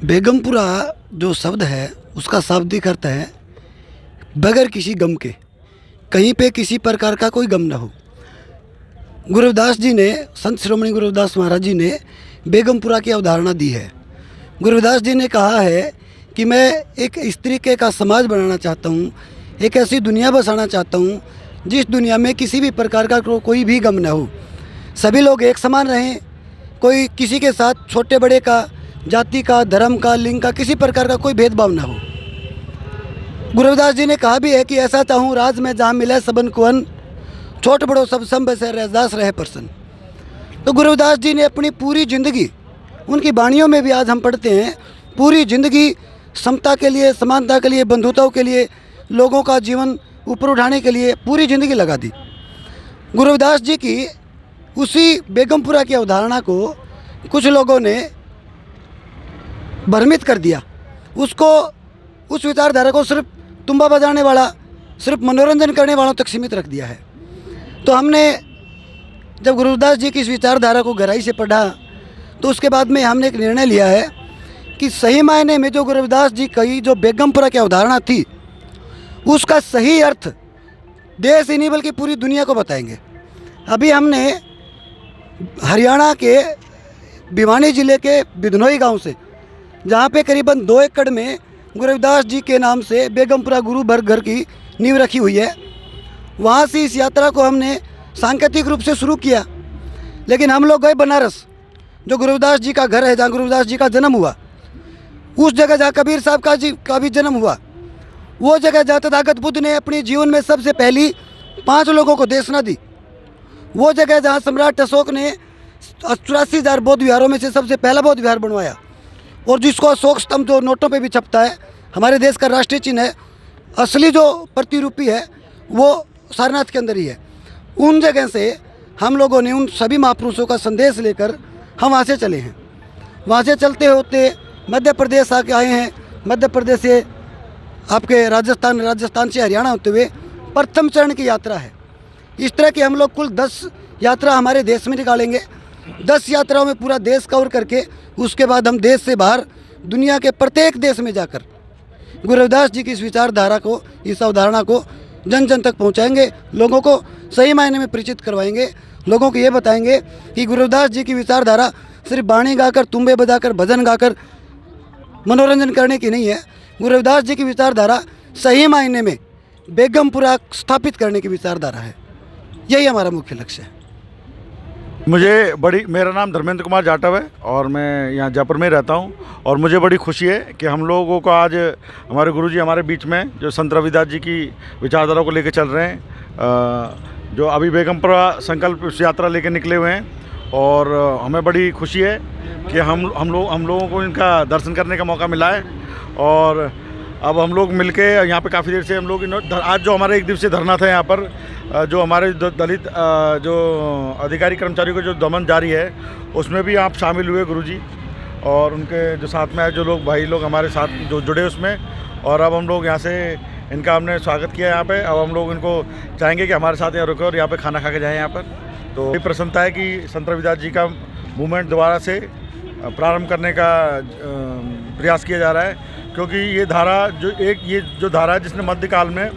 बेगमपुरा जो शब्द है उसका शाब्दिक अर्थ है बगैर किसी गम के, कहीं पे किसी प्रकार का कोई गम ना हो। गुरु रविदास जी ने, संत श्रोमणी गुरु रविदास महाराज जी ने बेगमपुरा की अवधारणा दी है। गुरु रविदास जी ने कहा है कि मैं एक इस तरीके का समाज बनाना चाहता हूँ, एक ऐसी दुनिया बसाना चाहता हूँ जिस दुनिया में किसी भी प्रकार का कोई भी गम ना हो, सभी लोग एक समान रहें, कोई किसी के साथ छोटे बड़े का, जाति का, धर्म का, लिंग का, किसी प्रकार का कोई भेदभाव ना हो। गुरु रविदास जी ने कहा भी है कि ऐसा चाहूँ राज में जहाँ मिले सबन को अन्न, छोट बड़ो सब संभ से रैदास रहे प्रसन्न। तो गुरु रविदास जी ने अपनी पूरी ज़िंदगी, उनकी वाणियों में भी आज हम पढ़ते हैं, पूरी ज़िंदगी समता के लिए, समानता के लिए, बंधुताओं के लिए, लोगों का जीवन ऊपर उठाने के लिए पूरी ज़िंदगी लगा दी। गुरु रविदास जी की उसी बेगमपुरा की अवधारणा को कुछ लोगों ने भ्रमित कर दिया, उसको, उस विचारधारा को सिर्फ तुम्बा बजाने वाला, सिर्फ मनोरंजन करने वालों तक सीमित रख दिया है। तो हमने जब गुरु रविदास जी की इस विचारधारा को गहराई से पढ़ा तो उसके बाद में हमने एक निर्णय लिया है कि सही मायने में जो गुरु रविदास जी की जो बेगमपुरा की अवधारणा थी उसका सही अर्थ देश ही नहीं बल्कि पूरी दुनिया को बताएंगे। अभी हमने हरियाणा के भिवानी ज़िले के बिधनोई गांव से, जहां पे करीबन 2 एकड़ में गुरु रविदास जी के नाम से बेगमपुरा गुरु भर घर की नींव रखी हुई है, वहाँ से इस यात्रा को हमने सांकेतिक रूप से शुरू किया। लेकिन हम लोग गए बनारस, जो गुरु रविदास जी का घर है, जहाँ गुरु रविदास जी का जन्म हुआ, उस जगह जहाँ कबीर साहब का भी जन्म हुआ, वो जगह जहाँ तथागत बुद्ध ने अपने जीवन में सबसे पहली 5 लोगों को देशना दी, वो जगह जहाँ सम्राट अशोक ने 84,000 बौद्ध विहारों में से सबसे पहला बौद्ध विहार बनवाया, और जिसको अशोक स्तंभ जो नोटों पे भी छपता है, हमारे देश का राष्ट्रीय चिन्ह है, असली जो प्रतिरूपी है वो सारनाथ के अंदर ही है। उन जगह से हम लोगों ने उन सभी महापुरुषों का संदेश लेकर हम वहाँ से चले हैं। वहाँ से चलते होते मध्य प्रदेश आके आए हैं, मध्य प्रदेश से आपके राजस्थान से हरियाणा होते हुए प्रथम चरण की यात्रा है। इस तरह की हम लोग कुल 10 यात्रा हमारे देश में निकालेंगे। 10 यात्राओं में पूरा देश कवर करके उसके बाद हम देश से बाहर दुनिया के प्रत्येक देश में जाकर गुरु रविदास जी की इस विचारधारा को, इस अवधारणा को जन जन तक पहुंचाएंगे, लोगों को सही मायने में परिचित करवाएंगे, लोगों को ये बताएंगे कि गुरु रविदास जी की विचारधारा सिर्फ बाणी गाकर, तुम्बे बजाकर, भजन गाकर मनोरंजन करने की नहीं है। गुरु रविदास जी की विचारधारा सही मायने में बेगमपुरा स्थापित करने की विचारधारा है। यही हमारा मुख्य लक्ष्य है। मेरा नाम धर्मेंद्र कुमार जाटव है और मैं यहाँ जयपुर में रहता हूँ, और मुझे बड़ी खुशी है कि हम लोगों को आज हमारे गुरुजी हमारे बीच में जो संत रविदास जी की विचारधारा को लेकर चल रहे हैं, जो अभी बेगमपुरा संकल्प यात्रा लेकर निकले हुए हैं, और हमें बड़ी खुशी है कि हम लोगों को इनका दर्शन करने का मौका मिला है। और अब हम लोग मिलके यहाँ पे काफ़ी देर से हम लोग आज जो हमारा 1 दिवसीय धरना था यहाँ पर, जो हमारे दलित जो अधिकारी कर्मचारियों का जो दमन जारी है, उसमें भी आप शामिल हुए गुरुजी, और उनके जो साथ में आए जो लोग भाई लोग हमारे साथ जो जुड़े उसमें। और अब हम लोग यहाँ से इनका हमने स्वागत किया यहाँ पे। अब हम लोग इनको चाहेंगे कि हमारे साथ यहाँ रुके और यहाँ पे खाना खा के जाएँ यहाँ पर। तो ये प्रसन्नता है कि संत रविदास जी का मूवमेंट दोबारा से प्रारंभ करने का प्रयास किया जा रहा है, क्योंकि ये धारा है जिसने मध्यकाल में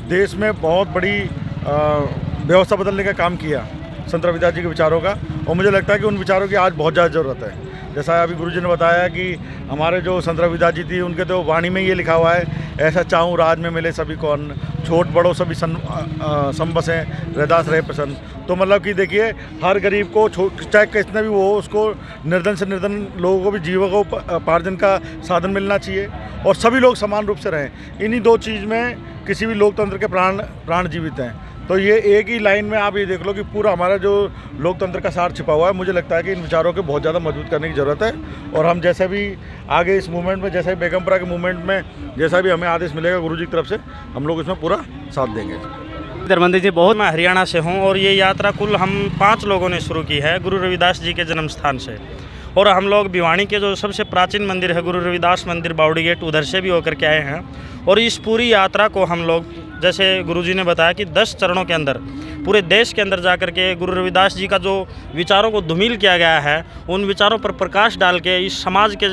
देश में बहुत बड़ी व्यवस्था बदलने का काम किया, संत रविदास जी के विचारों का। और मुझे लगता है कि उन विचारों की आज बहुत ज़्यादा ज़रूरत है। जैसा अभी गुरुजी ने बताया कि हमारे जो संत रविदास जी थी, उनके तो वाणी में ये लिखा हुआ है, ऐसा चाहूँ राज में मिले सभी को अन्न, छोट बड़ों सभी संबसें रैदास रहे प्रसन्न। तो मतलब कि देखिए, हर गरीब को चाहे कितना भी वो हो, उसको निर्धन से निर्धन लोगों को भी जीविकोपार्जन का साधन मिलना चाहिए, और सभी लोग समान रूप से रहें। इन्हीं 2 चीज़ में किसी भी लोकतंत्र के प्राण जीवित हैं। तो ये एक ही लाइन में आप ये देख लो कि पूरा हमारा जो लोकतंत्र का सार छिपा हुआ है। मुझे लगता है कि इन विचारों को बहुत ज़्यादा मजबूत करने की ज़रूरत है, और हम जैसे भी आगे इस मूवमेंट में, जैसे बेगमपुरा के मूवमेंट में जैसा भी हमें आदेश मिलेगा गुरुजी की तरफ से, हम लोग इसमें पूरा साथ देंगे। धर्मेंद्र जी, बहुत मैं हरियाणा से हूँ, और ये यात्रा कुल हम 5 लोगों ने शुरू की है गुरु रविदास जी के जन्म स्थान से। और हम लोग भिवानी के जो सबसे प्राचीन मंदिर है गुरु रविदास मंदिर बावड़ी गेट, उधर से भी होकर के आए हैं। और इस पूरी यात्रा को हम लोग, जैसे गुरुजी ने बताया कि 10 चरणों के अंदर पूरे देश के अंदर जाकर के गुरु रविदास जी का जो विचारों को धूमिल किया गया है, उन विचारों पर प्रकाश डाल के इस समाज के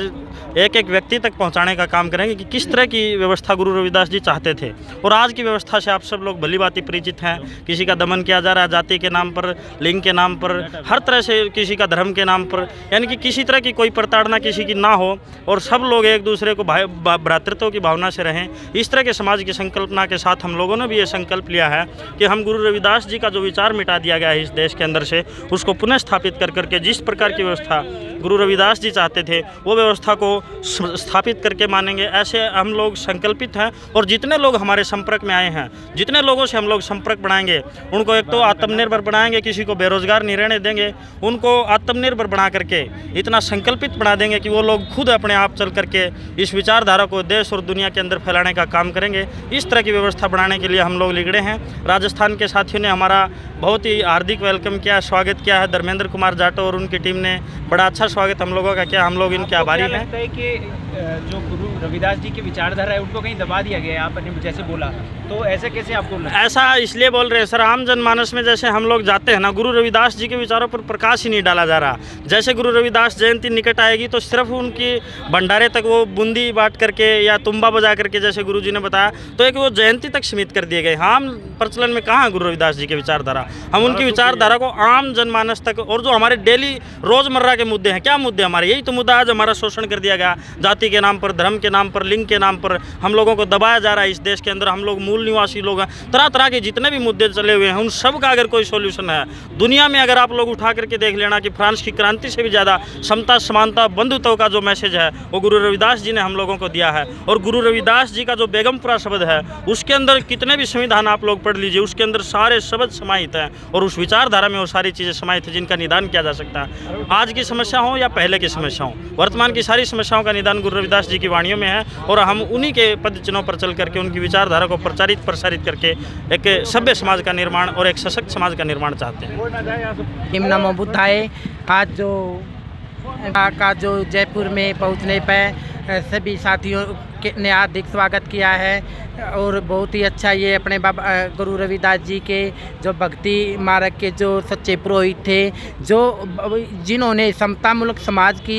एक एक व्यक्ति तक पहुंचाने का काम करेंगे कि किस तरह की व्यवस्था गुरु रविदास जी चाहते थे। और आज की व्यवस्था से आप सब लोग भली भांति परिचित हैं। किसी का दमन किया जा रहा है जाति के नाम पर, लिंग के नाम पर, हर तरह से, किसी का धर्म के नाम पर, यानी कि किसी तरह की कोई प्रताड़ना किसी की ना हो और सब लोग एक दूसरे को भ्रातृत्व की भावना से रहें। इस तरह के समाज की संकल्पना के साथ हम लोगों ने भी ये संकल्प लिया है कि हम गुरु रविदास जी का जो विचार मिटा दिया गया है इस देश के अंदर से, उसको पुनः स्थापित कर करके जिस प्रकार की व्यवस्था गुरु रविदास जी चाहते थे वो व्यवस्था को स्थापित करके मानेंगे। ऐसे हम लोग संकल्पित हैं। और जितने लोग हमारे संपर्क में आए हैं, जितने लोगों से हम लोग संपर्क बढ़ाएंगे, उनको एक तो आत्मनिर्भर बनाएंगे, किसी को बेरोजगार नहीं रहने देंगे, उनको आत्मनिर्भर बना करके इतना संकल्पित बना देंगे कि वो लोग खुद अपने आप चल करके इस विचारधारा को देश और दुनिया के अंदर फैलाने का काम करेंगे। इस तरह की व्यवस्था बनाने के लिए हम लोग निकले हैं। राजस्थान के साथियों ने हमारा बहुत ही हार्दिक वेलकम किया, स्वागत किया है। धर्मेंद्र कुमार जाटव और उनकी टीम ने बड़ा अच्छा स्वागत हम लोगों का किया। हम लोग इनके आभारी हैं। लगता है कि जो गुरु रविदास जी की विचारधारा है उनको कहीं दबा दिया गया है, आपने जैसे बोला, तो ऐसे कैसे आपको लगता है? ऐसा इसलिए बोल रहे हैं सर, आम जनमानस में जैसे हम लोग जाते हैं ना, गुरु रविदास जी के विचारों पर प्रकाश ही नहीं डाला जा रहा। जैसे गुरु रविदास जयंती निकट आएगी तो सिर्फ उनकी भंडारे तक वो बूंदी बांट करके या तुम्बा बजा करके, जैसे गुरु जी ने बताया, तो एक वो जयंती तक सीमित कर दिए गए। आम प्रचलन में कहाँ है गुरु रविदास जी की विचारधारा? हम उनकी विचारधारा को आम जनमानस तक, और जो हमारे डेली रोजमर्रा के मुद्दे हैं, क्या मुद्दे हमारे, यही तो मुद्दा आज हमारा शोषण कर दिया गया। जाति के नाम पर, धर्म के नाम पर, लिंग के नाम पर हम लोगों को दबाया जा रहा है इस देश के अंदर। हम लोग मूल निवासी लोग हैं, तरह तरह के जितने भी मुद्दे चले हुए हैं उन सब का अगर कोई सोल्यूशन है दुनिया में, अगर आप लोग उठा करके देख लेना कि फ्रांस की क्रांति से भी ज़्यादा समता, समानता, बंधुत्व का जो मैसेज है वो गुरु रविदास जी ने हम लोगों को दिया है। और गुरु रविदास जी का जो बेगमपुरा शब्द है उसके अंदर कितने भी संविधान आप लोग पढ़ लीजिए, उसके अंदर सारे शब्द समाहित हैं और उस विचारधारा में वो सारी चीज़ें समाहित हैं जिनका निदान किया जा सकता है। आज की समस्या हो या पहले की समस्या हो, वर्तमान की सारी समस्याओं का निदान गुरु रविदास जी की वाणियों में है। और हम उन्हीं के पद चिन्हों पर चल करके उनकी विचारधारा को प्रसारित करके एक सभ्य समाज का निर्माण और एक सशक्त समाज का निर्माण चाहते हैं। नमो बुद्धाय। आज जो जयपुर में पहुंचने पर सभी साथियों ने हार्दिक स्वागत किया है और बहुत ही अच्छा। ये अपने बाबा गुरु रविदास जी के जो भक्ति मार्ग के जो सच्चे पुरोहित थे, जो जिन्होंने समतामूलक समाज की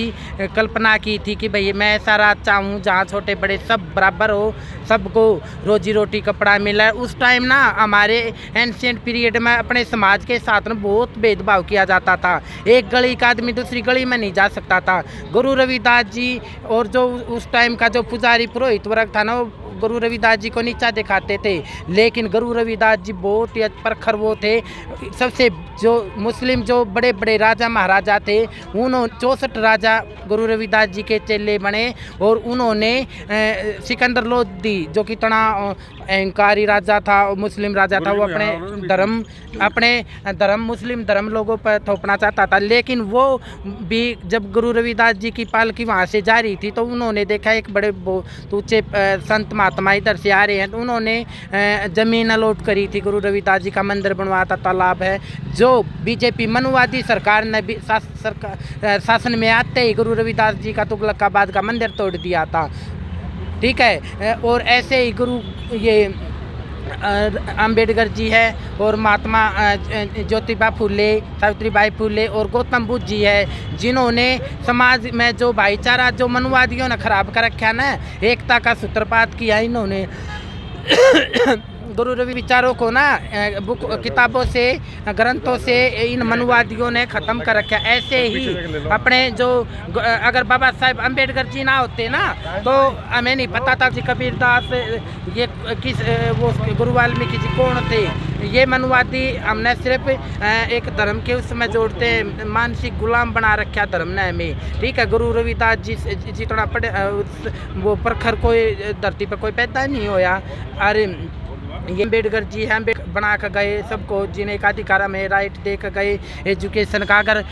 कल्पना की थी कि भाई मैं ऐसा राज चाहूँ जहाँ छोटे बड़े सब बराबर हो, सबको रोजी रोटी कपड़ा मिला। उस टाइम ना हमारे एंशिएंट पीरियड में अपने समाज के साथ में बहुत भेदभाव किया जाता था। एक गली का आदमी दूसरी गली में नहीं जा सकता था। गुरु रविदास जी और जो उस टाइम का जो पुजारी पुरोहित वर्ग था ना, वो गुरु रविदास जी को नीचा दिखाते थे। लेकिन गुरु रविदास जी बहुत ही प्रखर वो थे। सबसे जो मुस्लिम जो बड़े बड़े राजा महाराजा थे, उन्होंने 64 राजा गुरु रविदास जी के चेले बने और उन्होंने सिकंदर लोधी जो कि इतना अहंकारी राजा था, मुस्लिम राजा था, वो अपने धर्म मुस्लिम धर्म लोगों पर थोपना चाहता था। लेकिन वो भी जब गुरु रविदास जी की पालकी वहाँ से जा रही थी तो उन्होंने देखा एक बड़े ऊँचे संत महात्मा इधर से आ रहे हैं, तो उन्होंने ज़मीन अलॉट करी थी। गुरु रविदास जी का मंदिर बनवाता तालाब है, जो बीजेपी मनुवादी सरकार ने भी शासन में आते ही गुरु रविदास जी का तुगलकाबाद का मंदिर तोड़ दिया था। ठीक है। और ऐसे ही गुरु ये अंबेडकर जी है और महात्मा ज्योतिबा फुले, सावित्रीबाई फुले और गौतम बुद्ध जी है, जिन्होंने समाज में जो भाईचारा जो मनुवादियों ने खराब कर रखा ना, एकता का सूत्रपात किया इन्होंने। गुरु रवि विचारों को ना किताबों से, ग्रंथों से इन मनुवादियों ने ख़त्म कर रखा। ऐसे ही अपने जो अगर बाबा साहेब अम्बेडकर जी ना होते ना तो हमें नहीं पता था कि कबीरदास ये किस वो गुरु वाल्मीकि जी कौन थे। ये मनुवादी हमने सिर्फ एक धर्म के उसमें जोड़ते हैं, मानसिक गुलाम बना रखा धर्म ने हमें। ठीक है। गुरु रविदास जी जितना पढ़े वो प्रखर कोई धरती पर कोई पैदा नहीं होया। अरे ये अम्बेडकर जी हैं, बना कर गए सबको जीने का अधिकार में, राइट दे कर गए एजुकेशन का। अगर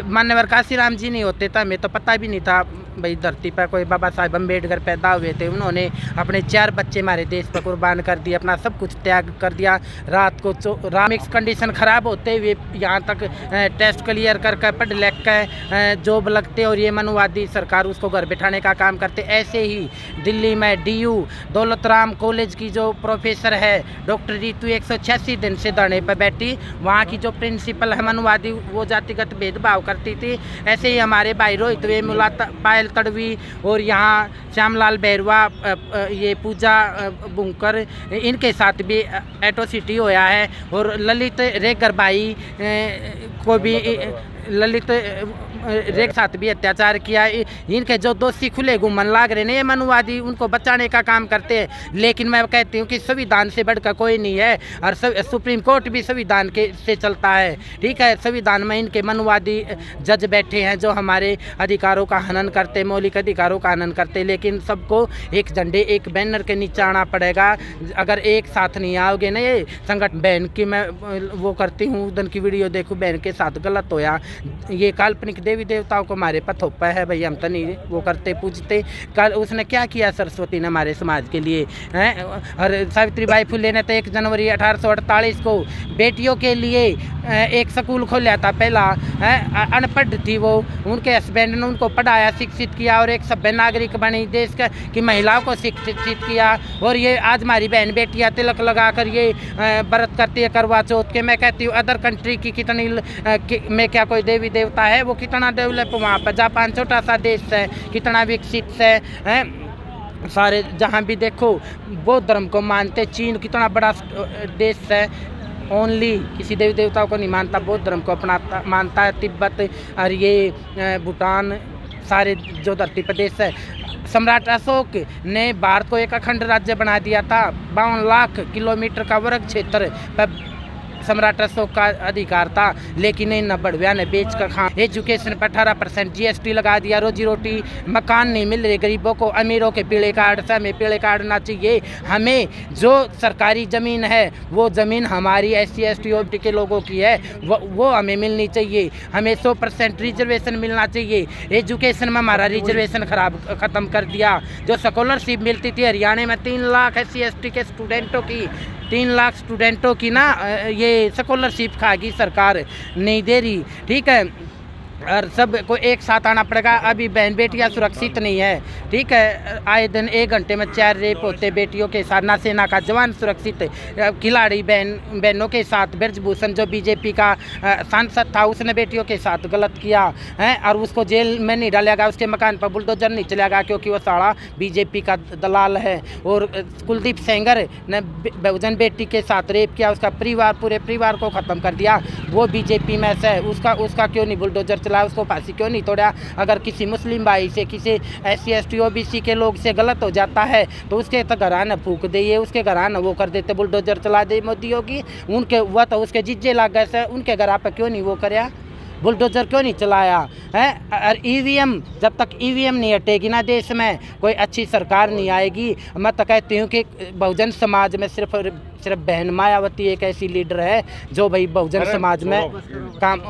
मान्यवर काशीराम जी नहीं होते तो हमें तो पता भी नहीं था भाई धरती पर कोई बाबा साहेब अम्बेडकर पैदा हुए थे। उन्होंने अपने 4 बच्चे हमारे देश पर कुर्बान कर दिए, अपना सब कुछ त्याग कर दिया। रात को मिक्स कंडीशन ख़राब होते हुए यहाँ तक टेस्ट क्लियर कर पढ़ लिख कर जॉब लगते और ये मनुवादी सरकार उसको घर बिठाने का काम करते। ऐसे ही दिल्ली में DU दौलत राम कॉलेज की जो प्रोफेसर है डॉक्टर रितु एक 186 दिन से धरने पर बैठी। वहाँ की जो प्रिंसिपल है मनुवादी, वो जातिगत भेदभाव करती थी। ऐसे ही हमारे भाई रोहित वेमुला, पायल तड़वी और यहाँ श्यामलाल बैरवा, ये पूजा बुंकर, इनके साथ भी एट्रोसिटी होया है। और ललित रेगर भाई को भी ललित रेख साथ भी अत्याचार किया। इनके जो दोषी खुले घूमन लाग रहे हैं ये मनुवादी, उनको बचाने का काम करते हैं। लेकिन मैं कहती हूँ कि संविधान से बढ़कर कोई नहीं है और सुप्रीम कोर्ट भी संविधान के से चलता है। ठीक है, संविधान में इनके मनुवादी जज बैठे हैं जो हमारे अधिकारों का हनन करते, मौलिक अधिकारों का हनन करते। लेकिन सबको एक झंडे, एक बैनर के नीचे आना पड़ेगा। अगर एक साथ नहीं आओगे ना, ये संगठन बहन की मैं वो करती हूँ, उधर की वीडियो देखो, बहन के साथ गलत होया। ये काल्पनिक देवी देवताओं को हमारे पर थोपा है भाई, हम तो नहीं वो करते पूजते। कल उसने क्या किया सरस्वती ने हमारे समाज के लिए हैं? और सावित्रीबाई फुले ने तो 1 जनवरी 1848 को बेटियों के लिए एक स्कूल खोला था पहला। अनपढ़ थी वो, उनके हस्बैंड ने उनको पढ़ाया, शिक्षित किया और एक सभ्य नागरिक बनी, देश की महिलाओं को शिक्षित किया। और ये आज हमारी बहन बेटियाँ तिलक लगा कर ये व्रत करती है करवा चौथ के। मैं कहती हूँ अदर कंट्री की कितनी में क्या कोई देवी देवता है? वो कितना डेवलप वहाँ पर, जापान छोटा सा देश है, कितना विकसित है। सारे जहाँ भी देखो बौद्ध धर्म को मानते। चीन कितना बड़ा देश है, ओनली किसी देवी देवताओं को नहीं मानता, बौद्ध धर्म को अपनाता मानता है। तिब्बत और ये भूटान, सारे जो धरती प्रदेश है। सम्राट अशोक ने भारत को एक अखंड राज्य बना दिया था। 52 लाख किलोमीटर का वर्ग क्षेत्र पर सम्राट अशोक का अधिकार था। लेकिन इन बड़विया ने बेच कर खा। एजुकेशन पर 18% GST लगा दिया। रोजी रोटी, मकान नहीं मिल रहे गरीबों को। अमीरों के पीले कार्ड से हमें पीले कार्ड ना चाहिए। हमें जो सरकारी ज़मीन है वो ज़मीन हमारी SC ST OBC के लोगों की है, वो हमें मिलनी चाहिए। हमें 100% रिजर्वेशन मिलना चाहिए। एजुकेशन में हमारा रिजर्वेशन ख़त्म कर दिया। जो स्कॉलरशिप मिलती थी हरियाणा में 3 लाख SC ST के स्टूडेंटों की, 3 लाख स्टूडेंटों की ना ये स्कॉलरशिप खागी सरकार, नहीं दे रही। ठीक है, और सब को एक साथ आना पड़ेगा। अभी बहन बेटियां सुरक्षित नहीं है। ठीक है, आए दिन 1 घंटे में 4 रेप होते बेटियों के साथ। ना सेना का जवान सुरक्षित, खिलाड़ी बहनों के साथ। ब्रजभूषण जो बीजेपी का सांसद था, उसने बेटियों के साथ गलत किया है और उसको जेल में नहीं डाला गया, उसके मकान पर बुलडोजर नहीं चलेगा क्योंकि वो सारा बीजेपी का दलाल है। और कुलदीप सेंगर ने बहुजन बेटी के साथ रेप किया, उसका परिवार, पूरे परिवार को ख़त्म कर दिया। वो बीजेपी में से उसका क्यों नहीं बुलडोजर चला, उसको फांसी क्यों नहीं तोड़ा? अगर किसी मुस्लिम भाई से, किसी SC ST OBC के लोग से गलत हो जाता है तो उसके तो घराना फूक दे, उसके घराना वो कर देते, बुलडोजर चला दे मोदी योगी। उनके वह तो उसके जिज्जे लग गए से, उनके घर पर क्यों नहीं वो कराया, बुलडोजर क्यों नहीं चलाया है? और EVM, जब तक EVM नहीं हटेगी ना देश में, कोई अच्छी सरकार नहीं आएगी। मैं तो कहती हूँ कि बहुजन समाज में सिर्फ बहन मायावती एक ऐसी लीडर है जो भाई बहुजन समाज में काम